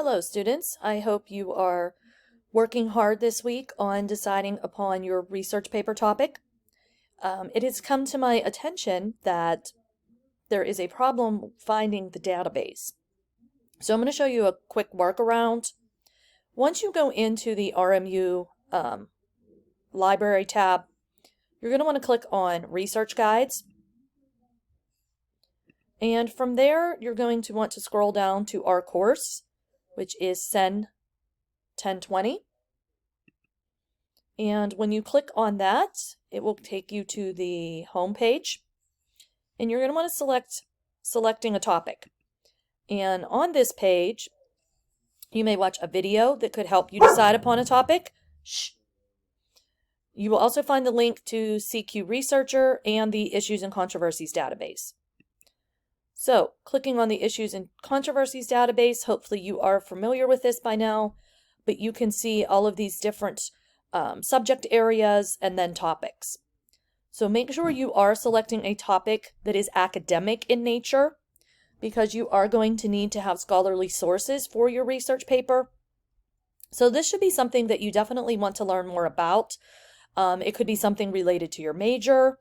Hello, students. I hope you are working hard this week on deciding upon your research paper topic. It has come to my attention that there is a problem finding the database. So I'm going to show you a quick workaround. Once you go into the RMU library tab, you're going to want to click on Research Guides. And from there, you're going to want to scroll down to our course, which is SEN 1020. And when you click on that, it will take you to the home page. And you're going to want to selecting a topic. And on this page, you may watch a video that could help you decide upon a topic. You will also find the link to CQ Researcher and the Issues and Controversies Database. So, clicking on the Issues and Controversies Database, hopefully you are familiar with this by now, but you can see all of these different subject areas and then topics. So make sure you are selecting a topic that is academic in nature, because you are going to need to have scholarly sources for your research paper. So this should be something that you definitely want to learn more about. It could be something related to your major.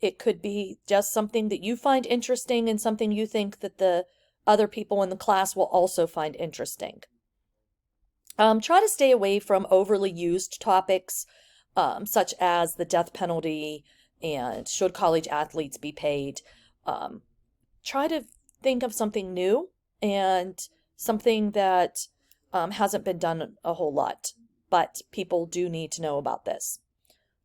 It could be just something that you find interesting and something you think that the other people in the class will also find interesting. Try to stay away from overly used topics, such as the death penalty and should college athletes be paid. Try to think of something new and something that hasn't been done a whole lot, but people do need to know about this.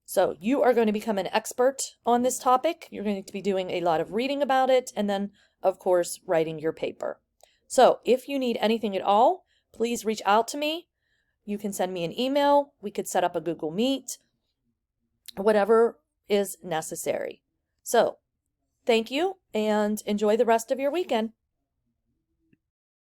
So you are going to become an expert on this topic. You're going to be doing a lot of reading about it and then, of course, writing your paper. So if you need anything at all, please reach out to me. You can send me an email. We could set up a Google Meet, whatever is necessary. So thank you and enjoy the rest of your weekend.